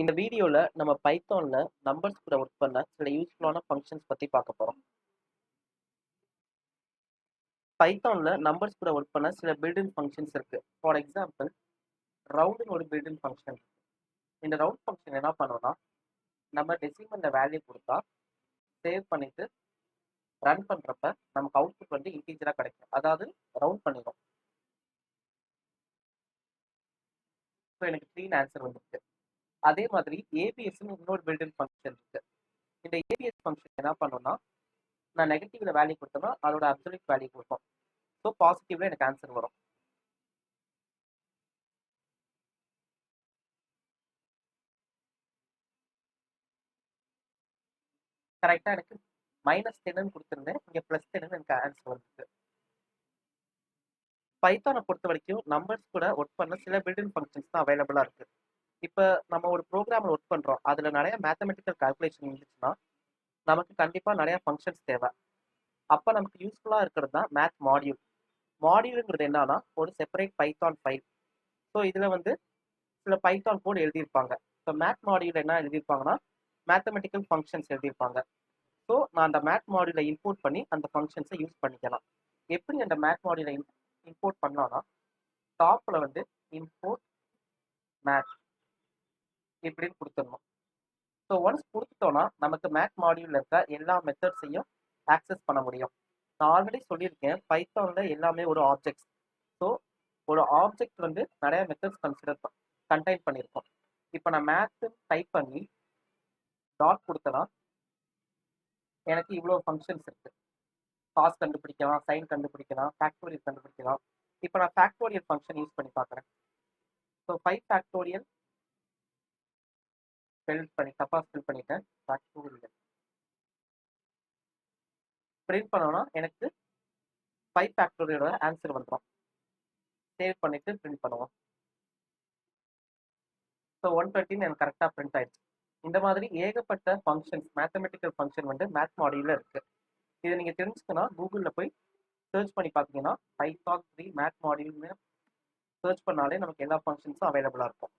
இந்த வீடியோல நம்ம பைத்தான்ல நம்பர்ஸ் கூட ஒர்க் பண்ண சில யூஸ்ஃபுல்லான ஃபங்க்ஷன்ஸ் பத்தி பார்க்க போறோம். பைத்தான்ல நம்பர்ஸ் கூட ஒர்க் பண்ண சில பில்ட்-இன் ஃபங்க்ஷன்ஸ் இருக்கு. ஃபார் எக்ஸாம்பிள், ரவுண்ட்னு ஒரு பில்ட்-இன் ஃபங்க்ஷன் இருக்கு. இந்த ரவுண்ட் ஃபங்க்ஷன் என்ன பண்ணும்னா, நம்ம டெசிமல்ல வேல்யூ கொடுத்தா சேவ் பண்ணிட்டு ரன் பண்றப்ப நமக்கு அவுட்புட் வந்து இன்டீஜரா கிடைக்கும். அதாவது ரவுண்ட் பண்ணிடும். ஸோ எனக்கு 3 ஆன்சர் வந்துருக்கு. அதே மாதிரி ஏபிஎஸ்ன்னு இன்னொரு பில்ட்-இன் ஃபங்க்ஷன் இருக்கு. இந்த ஏபிஎஸ் ஃபங்க்ஷன் என்ன பண்ணும்னா, நான் நெகட்டிவ்ல வேல்யூ கொடுத்தோம்னா அதோட அப்சல்யூட் வேல்யூ கொடுக்கும். ஸோ பாசிட்டிவ்ல எனக்கு ஆன்சர் வரும். கரெக்டாக எனக்கு -10 கொடுத்துருந்தேன், இங்கே +10 எனக்கு ஆன்சர் வந்துருக்கு. பைத்தானை பொறுத்த வரைக்கும் நம்பர்ஸ் கூட ஒர்க் பண்ண சில பில்ட்-இன் ஃபங்க்ஷன்ஸ் தான் அவைலபிளாக இருக்கு. இப்போ நம்ம ஒரு ப்ரோக்ராமில் ஒர்க் பண்ணுறோம், அதில் நிறைய மேத்தமெட்டிக்கல் கால்குலேஷன் இருந்துச்சுன்னா நமக்கு கண்டிப்பாக நிறைய ஃபங்க்ஷன்ஸ் தேவை. அப்போ நமக்கு யூஸ்ஃபுல்லாக இருக்கிறது தான் மேத் மாடியூல். மாடியூலுங்கிறது என்னன்னா ஒரு செப்பரேட் பைத்தான் ஃபைல். ஸோ இதில் வந்து சில பைத்தான் கோட் எழுதியிருப்பாங்க. இப்போ மேத் மாடியூல் என்ன எழுதியிருப்பாங்கன்னா மேத்தமெட்டிக்கல் ஃபங்க்ஷன்ஸ் எழுதியிருப்பாங்க. ஸோ நான் அந்த மேத் மாடியூலை இம்போர்ட் பண்ணி அந்த ஃபங்க்ஷன்ஸை யூஸ் பண்ணிக்கலாம். எப்படி அந்த மேத் மாடியூலை இம்போர்ட் பண்ணலாம்னா, டாப்பில் வந்து இம்போர்ட் மேத் இப்படின்னு கொடுத்துடணும். ஸோ ஒன்ஸ் கொடுத்துட்டோம்னா நமக்கு மேத் மாடியூலில் இருக்க எல்லா மெத்தட்ஸையும் ஆக்சஸ் பண்ண முடியும். நான் ஆல்ரெடி சொல்லியிருக்கேன், பைத்தானில் எல்லாமே ஒரு ஆப்ஜெக்ட்ஸ். ஸோ ஒரு ஆப்ஜெக்ட் வந்து நிறைய மெத்தட்ஸ் கண்டெயின் பண்ணியிருக்கோம். இப்போ நான் மேத்து டைப் பண்ணி டாட் கொடுத்தனா எனக்கு இவ்வளோ ஃபங்க்ஷன்ஸ் இருக்குது. காஸ் கண்டுபிடிக்கலாம், சைன் கண்டுபிடிக்கலாம், ஃபேக்டோரியல் கண்டுபிடிக்கலாம். இப்போ நான் ஃபேக்டோரியல் ஃபங்க்ஷன் யூஸ் பண்ணி பார்க்குறேன். ஸோ 5 ஃபேக்டோரியல் தப்பாக ஸ்பெல் பண்ணிட்டேன். ஃபேக்டோரியல் பிரிண்ட் பண்ணோன்னா எனக்கு 5 ஃபேக்டோரியலோட ஆன்சர் வந்துடும். சேவ் பண்ணிட்டு பிரிண்ட் பண்ணுவோம். ஸோ 113 எனக்கு கரெக்டாக பிரிண்ட் ஆயிடுச்சு. இந்த மாதிரி ஏகப்பட்ட ஃபங்க்ஷன்ஸ், மேத்தமெட்டிக்கல் ஃபங்க்ஷன் வந்து மேத் மாடியூலில் இருக்குது. இதை நீங்கள் தெரிஞ்சுக்கணும்னா கூகுளில் போய் சர்ச் பண்ணி பார்த்தீங்கன்னா பைத்தான் 3 மேத் மாடியூல்னு சர்ச் பண்ணாலே நமக்கு எல்லா ஃபங்க்ஷன்ஸும் அவைலபிளாக இருக்கும்.